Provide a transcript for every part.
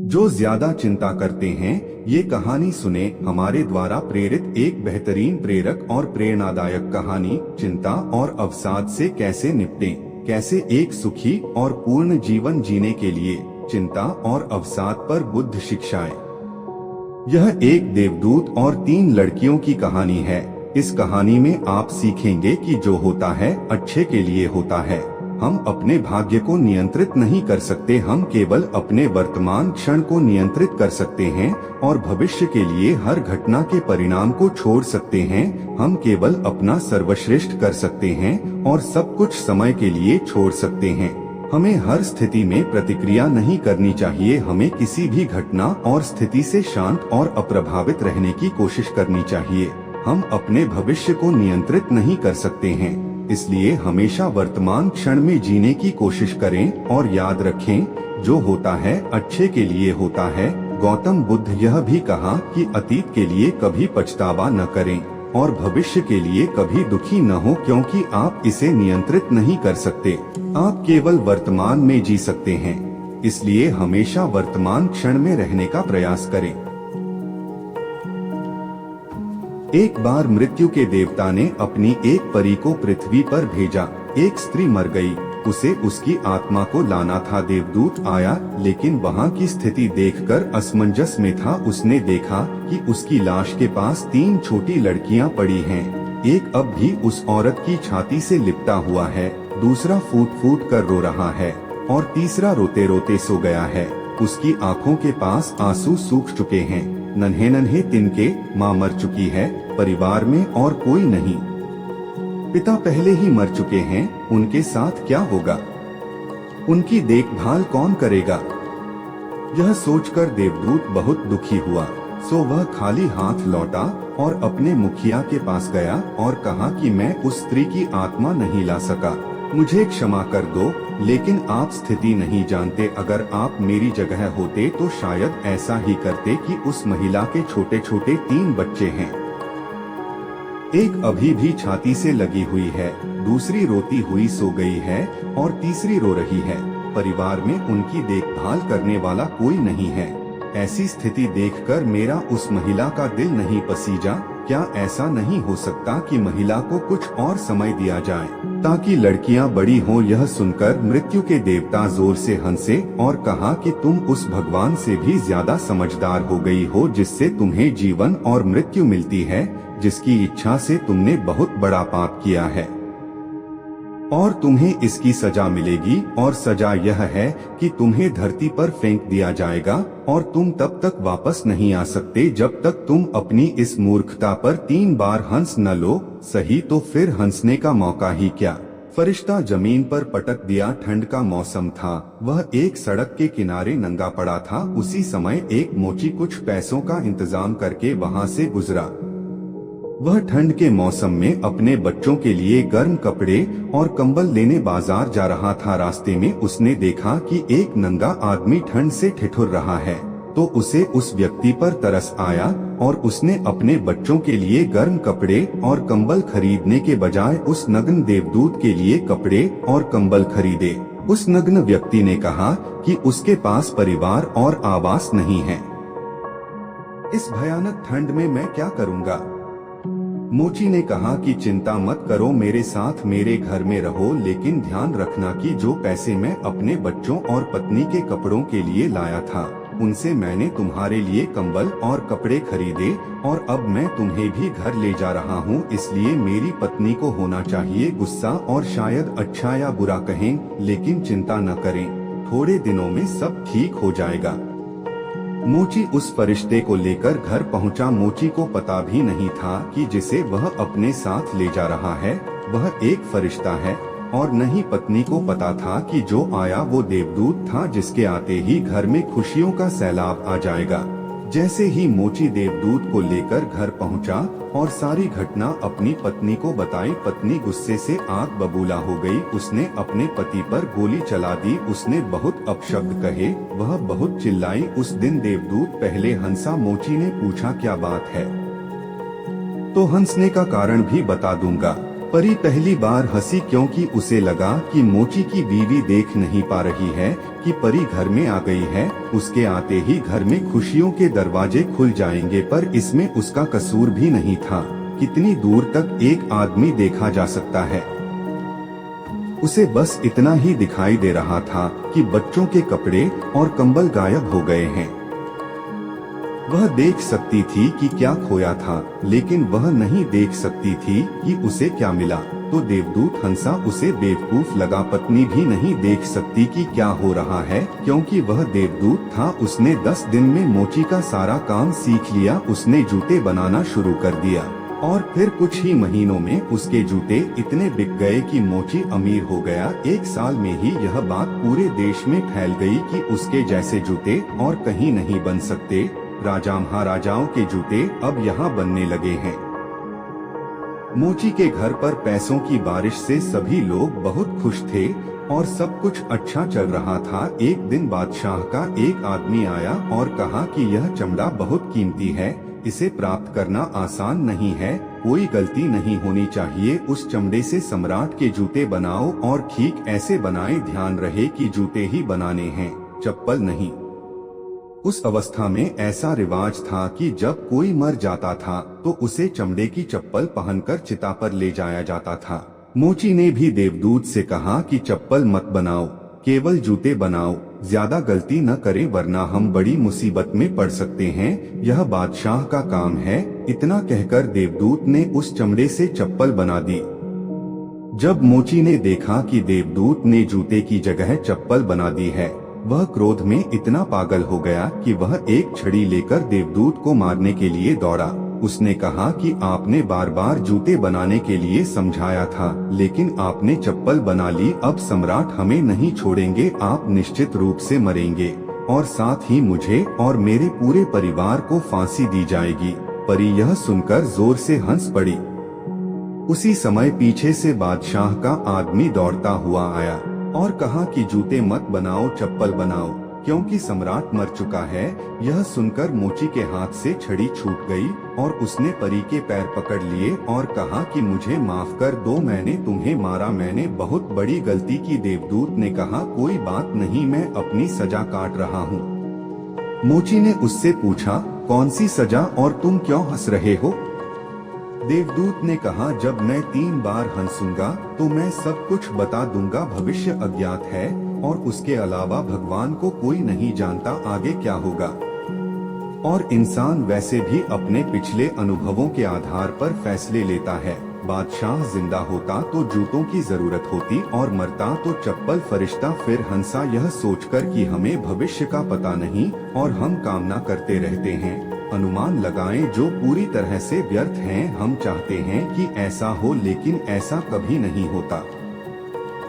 जो ज्यादा चिंता करते हैं, ये कहानी सुने। हमारे द्वारा प्रेरित एक बेहतरीन प्रेरक और प्रेरणादायक कहानी, चिंता और अवसाद से कैसे निपटें। कैसे एक सुखी और पूर्ण जीवन जीने के लिए चिंता और अवसाद पर बुद्ध शिक्षाएं। यह एक देवदूत और 3 लड़कियों की कहानी है। इस कहानी में आप सीखेंगे कि जो होता है अच्छे के लिए होता है। हम अपने भाग्य को नियंत्रित नहीं कर सकते, हम केवल अपने वर्तमान क्षण को नियंत्रित कर सकते हैं और भविष्य के लिए हर घटना के परिणाम को छोड़ सकते हैं। हम केवल अपना सर्वश्रेष्ठ कर सकते हैं और सब कुछ समय के लिए छोड़ सकते हैं। हमें हर स्थिति में प्रतिक्रिया नहीं करनी चाहिए। हमें किसी भी घटना और स्थिति से शांत और अप्रभावित रहने की कोशिश करनी चाहिए। हम अपने भविष्य को नियंत्रित नहीं कर सकते हैं, इसलिए हमेशा वर्तमान क्षण में जीने की कोशिश करें और याद रखें, जो होता है अच्छे के लिए होता है। गौतम बुद्ध यह भी कहा कि अतीत के लिए कभी पछतावा न करें और भविष्य के लिए कभी दुखी न हो, क्योंकि आप इसे नियंत्रित नहीं कर सकते। आप केवल वर्तमान में जी सकते हैं, इसलिए हमेशा वर्तमान क्षण में रहने का प्रयास करें। एक बार मृत्यु के देवता ने अपनी एक परी को पृथ्वी पर भेजा। एक स्त्री मर गई, उसे उसकी आत्मा को लाना था। देवदूत आया, लेकिन वहाँ की स्थिति देखकर असमंजस में था। उसने देखा कि उसकी लाश के पास 3 छोटी लड़कियाँ पड़ी हैं। एक अब भी उस औरत की छाती से लिपटा हुआ है, दूसरा फूट फूट कर रो रहा है और तीसरा रोते रोते सो गया है। उसकी आँखों के पास आंसू सूख चुके हैं। नन्हे नन्हे तिनके, माँ मर चुकी है, परिवार में और कोई नहीं। पिता पहले ही मर चुके हैं, उनके साथ क्या होगा? उनकी देखभाल कौन करेगा? यह सोचकर देवदूत बहुत दुखी हुआ। सो वह खाली हाथ लौटा और अपने मुखिया के पास गया और कहा कि मैं उस स्त्री की आत्मा नहीं ला सका, मुझे क्षमा कर दो। लेकिन आप स्थिति नहीं जानते, अगर आप मेरी जगह होते तो शायद ऐसा ही करते कि उस महिला के छोटे छोटे 3 बच्चे हैं। एक अभी भी छाती से लगी हुई है, दूसरी रोती हुई सो गई है और तीसरी रो रही है। परिवार में उनकी देखभाल करने वाला कोई नहीं है। ऐसी स्थिति देखकर मेरा उस महिला का दिल नहीं पसीजा। क्या ऐसा नहीं हो सकता कि महिला को कुछ और समय दिया जाए ताकि लड़कियां बड़ी हों? यह सुनकर मृत्यु के देवता जोर से हंसे और कहा कि तुम उस भगवान से भी ज्यादा समझदार हो गई हो, जिससे तुम्हें जीवन और मृत्यु मिलती है, जिसकी इच्छा से तुमने बहुत बड़ा पाप किया है और तुम्हें इसकी सजा मिलेगी। और सजा यह है कि तुम्हें धरती पर फेंक दिया जाएगा और तुम तब तक वापस नहीं आ सकते जब तक तुम अपनी इस मूर्खता पर 3 बार हंस न लो। सही तो फिर हंसने का मौका ही क्या? फरिश्ता जमीन पर पटक दिया। ठंड का मौसम था। वह एक सड़क के किनारे नंगा पड़ा था। उसी समय एक मोची कुछ पैसों का इंतजाम करके वहाँ से गुजरा। वह ठंड के मौसम में अपने बच्चों के लिए गर्म कपड़े और कंबल लेने बाजार जा रहा था। रास्ते में उसने देखा कि एक नंगा आदमी ठंड से ठिठुर रहा है, तो उसे उस व्यक्ति पर तरस आया और उसने अपने बच्चों के लिए गर्म कपड़े और कंबल खरीदने के बजाय उस नग्न देवदूत के लिए कपड़े और कंबल खरीदे। उस नग्न व्यक्ति ने कहा कि उसके पास परिवार और आवास नहीं है। इस भयानक ठंड में मैं क्या करूँगा? मोची ने कहा कि चिंता मत करो, मेरे साथ मेरे घर में रहो, लेकिन ध्यान रखना कि जो पैसे मैं अपने बच्चों और पत्नी के कपड़ों के लिए लाया था, उनसे मैंने तुम्हारे लिए कंबल और कपड़े खरीदे और अब मैं तुम्हें भी घर ले जा रहा हूँ, इसलिए मेरी पत्नी को होना चाहिए गुस्सा और शायद अच्छा या बुरा कहें, लेकिन चिंता न करें, थोड़े दिनों में सब ठीक हो जाएगा। मोची उस फरिश्ते को लेकर घर पहुंचा। मोची को पता भी नहीं था कि जिसे वह अपने साथ ले जा रहा है वह एक फरिश्ता है, और न ही पत्नी को पता था कि जो आया वो देवदूत था, जिसके आते ही घर में खुशियों का सैलाब आ जाएगा। जैसे ही मोची देवदूत को लेकर घर पहुंचा और सारी घटना अपनी पत्नी को बताई, पत्नी गुस्से से आग बबूला हो गई। उसने अपने पति पर गोली चला दी। उसने बहुत अपशब्द कहे, वह बहुत चिल्लाई। उस दिन देवदूत पहले हंसा। मोची ने पूछा क्या बात है? तो हंसने का कारण भी बता दूंगा। परी पहली बार हंसी क्योंकि उसे लगा कि मोची की बीवी देख नहीं पा रही है कि परी घर में आ गई है। उसके आते ही घर में खुशियों के दरवाजे खुल जाएंगे, पर इसमें उसका कसूर भी नहीं था। कितनी दूर तक एक आदमी देखा जा सकता है। उसे बस इतना ही दिखाई दे रहा था कि बच्चों के कपड़े और कंबल गायब हो गए हैं। वह देख सकती थी कि क्या खोया था, लेकिन वह नहीं देख सकती थी कि उसे क्या मिला। तो देवदूत हंसा उसे बेवकूफ लगा। पत्नी भी नहीं देख सकती कि क्या हो रहा है, क्योंकि वह देवदूत था। उसने 10 दिन में मोची का सारा काम सीख लिया। उसने जूते बनाना शुरू कर दिया और फिर कुछ ही महीनों में उसके जूते इतने बिक गए कि मोची अमीर हो गया। 1 साल में ही यह बात पूरे देश में फैल गई कि उसके जैसे जूते और कहीं नहीं बन सकते। राजा महाराजाओं के जूते अब यहाँ बनने लगे हैं। मोची के घर पर पैसों की बारिश से सभी लोग बहुत खुश थे और सब कुछ अच्छा चल रहा था। एक दिन बादशाह का एक आदमी आया और कहा कि यह चमड़ा बहुत कीमती है, इसे प्राप्त करना आसान नहीं है, कोई गलती नहीं होनी चाहिए। उस चमड़े से सम्राट के जूते बनाओ और ठीक ऐसे बनाए, ध्यान रहे कि जूते ही बनाने हैं, चप्पल नहीं। उस अवस्था में ऐसा रिवाज था कि जब कोई मर जाता था तो उसे चमड़े की चप्पल पहनकर चिता पर ले जाया जाता था। मोची ने भी देवदूत से कहा कि चप्पल मत बनाओ, केवल जूते बनाओ, ज्यादा गलती न करें वरना हम बड़ी मुसीबत में पड़ सकते हैं, यह बादशाह का काम है। इतना कहकर देवदूत ने उस चमड़े से चप्पल बना दी। जब मोची ने देखा कि देवदूत ने जूते की जगह चप्पल बना दी है, वह क्रोध में इतना पागल हो गया कि वह एक छड़ी लेकर देवदूत को मारने के लिए दौड़ा। उसने कहा कि आपने बार बार जूते बनाने के लिए समझाया था, लेकिन आपने चप्पल बना ली। अब सम्राट हमें नहीं छोड़ेंगे, आप निश्चित रूप से मरेंगे और साथ ही मुझे और मेरे पूरे परिवार को फांसी दी जाएगी। परी यह सुनकर जोर से हंस पड़ी। उसी समय पीछे से बादशाह का आदमी दौड़ता हुआ आया और कहा कि जूते मत बनाओ, चप्पल बनाओ, क्योंकि सम्राट मर चुका है। यह सुनकर मोची के हाथ से छड़ी छूट गई और उसने परी के पैर पकड़ लिए और कहा कि मुझे माफ कर दो, मैंने तुम्हें मारा, मैंने बहुत बड़ी गलती की। देवदूत ने कहा कोई बात नहीं, मैं अपनी सजा काट रहा हूँ। मोची ने उससे पूछा कौन सी सजा और तुम क्यों हंस रहे हो? देवदूत ने कहा जब मैं 3 बार हंसूंगा तो मैं सब कुछ बता दूंगा। भविष्य अज्ञात है और उसके अलावा भगवान को कोई नहीं जानता आगे क्या होगा। और इंसान वैसे भी अपने पिछले अनुभवों के आधार पर फैसले लेता है। बादशाह जिंदा होता तो जूतों की जरूरत होती और मरता तो चप्पल। फरिश्ता फिर हंसा यह सोचकर कि हमें भविष्य का पता नहीं और हम कामना करते रहते हैं, अनुमान लगाएं जो पूरी तरह से व्यर्थ हैं। हम चाहते हैं कि ऐसा हो, लेकिन ऐसा कभी नहीं होता,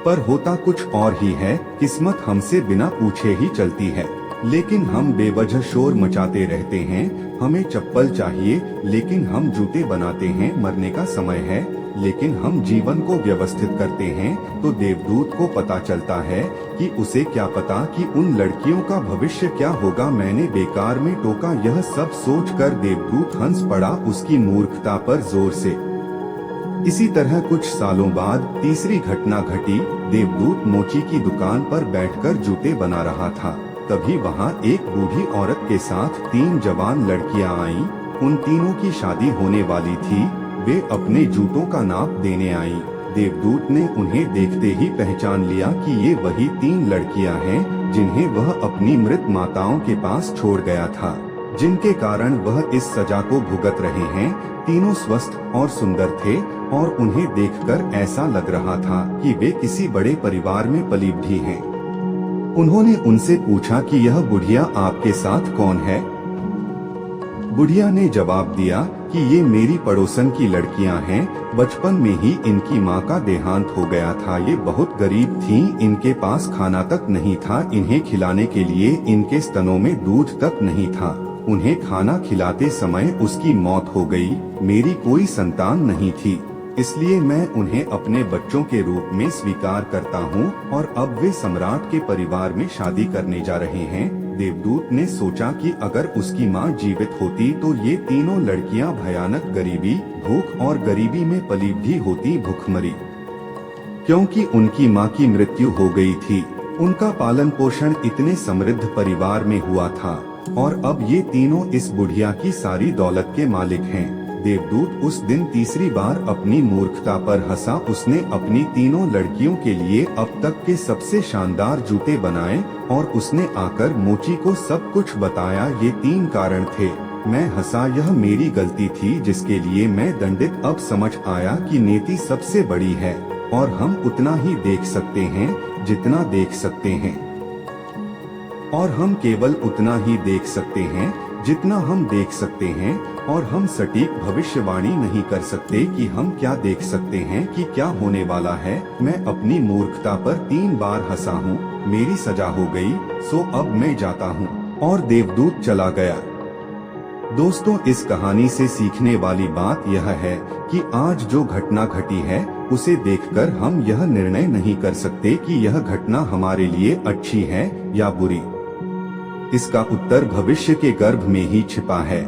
पर होता कुछ और ही है। किस्मत हमसे बिना पूछे ही चलती है, लेकिन हम बेवजह शोर मचाते रहते हैं। हमें चप्पल चाहिए लेकिन हम जूते बनाते हैं। मरने का समय है लेकिन हम जीवन को व्यवस्थित करते हैं। तो देवदूत को पता चलता है कि उसे क्या पता कि उन लड़कियों का भविष्य क्या होगा। मैंने बेकार में टोका। यह सब सोचकर देवदूत हंस पड़ा उसकी मूर्खता पर जोर से। इसी तरह कुछ सालों बाद तीसरी घटना घटी। देवदूत मोची की दुकान पर बैठकर जूते बना रहा था। तभी वहाँ एक बूढ़ी औरत के साथ 3 जवान लड़कियाँ आईं। उन तीनों की शादी होने वाली थी। वे अपने जूतों का नाप देने आईं। देवदूत ने उन्हें देखते ही पहचान लिया कि ये वही 3 लड़कियां हैं जिन्हें वह अपनी मृत माताओं के पास छोड़ गया था, जिनके कारण वह इस सजा को भुगत रहे हैं। तीनों स्वस्थ और सुंदर थे और उन्हें देखकर ऐसा लग रहा था कि वे किसी बड़े परिवार में पली बढ़ी हैं। उन्होंने उनसे पूछा कि यह बुढ़िया आपके साथ कौन है? बुढ़िया ने जवाब दिया कि ये मेरी पड़ोसन की लड़कियां हैं। बचपन में ही इनकी माँ का देहांत हो गया था। ये बहुत गरीब थीं, इनके पास खाना तक नहीं था। इन्हें खिलाने के लिए इनके स्तनों में दूध तक नहीं था। उन्हें खाना खिलाते समय उसकी मौत हो गई। मेरी कोई संतान नहीं थी, इसलिए मैं उन्हें अपने बच्चों के रूप में स्वीकार करता हूँ और अब वे सम्राट के परिवार में शादी करने जा रहे हैं। देवदूत ने सोचा कि अगर उसकी माँ जीवित होती तो ये तीनों लड़कियां भयानक गरीबी, भूख और गरीबी में पली भी होती भूखमरी, क्योंकि उनकी माँ की मृत्यु हो गई थी। उनका पालन पोषण इतने समृद्ध परिवार में हुआ था और अब ये तीनों इस बुढ़िया की सारी दौलत के मालिक हैं। देवदूत उस दिन तीसरी बार अपनी मूर्खता पर हंसा। उसने अपनी तीनों लड़कियों के लिए अब तक के सबसे शानदार जूते बनाए और उसने आकर मोची को सब कुछ बताया। ये 3 कारण थे। मैं हंसा, यह मेरी गलती थी जिसके लिए मैं दंडित। अब समझ आया कि नीति सबसे बड़ी है और हम उतना ही देख सकते हैं जितना देख सकते हैं, और हम केवल उतना ही देख सकते हैं जितना हम देख सकते हैं, और हम सटीक भविष्यवाणी नहीं कर सकते कि हम क्या देख सकते हैं कि क्या होने वाला है। मैं अपनी मूर्खता पर 3 बार हंसा हूँ। मेरी सजा हो गई, सो अब मैं जाता हूँ। और देवदूत चला गया। दोस्तों, इस कहानी से सीखने वाली बात यह है कि आज जो घटना घटी है उसे देखकर हम यह निर्णय नहीं कर सकते कि यह घटना हमारे लिए अच्छी है या बुरी। इसका उत्तर भविष्य के गर्भ में ही छिपा है।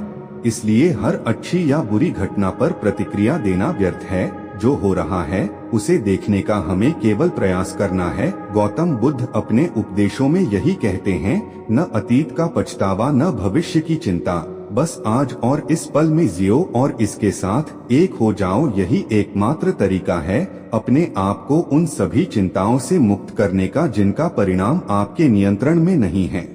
इसलिए हर अच्छी या बुरी घटना पर प्रतिक्रिया देना व्यर्थ है। जो हो रहा है उसे देखने का हमें केवल प्रयास करना है। गौतम बुद्ध अपने उपदेशों में यही कहते हैं, न अतीत का पछतावा न भविष्य की चिंता, बस आज और इस पल में जियो और इसके साथ एक हो जाओ। यही एकमात्र तरीका है अपने आप को उन सभी चिंताओं से मुक्त करने का जिनका परिणाम आपके नियंत्रण में नहीं है।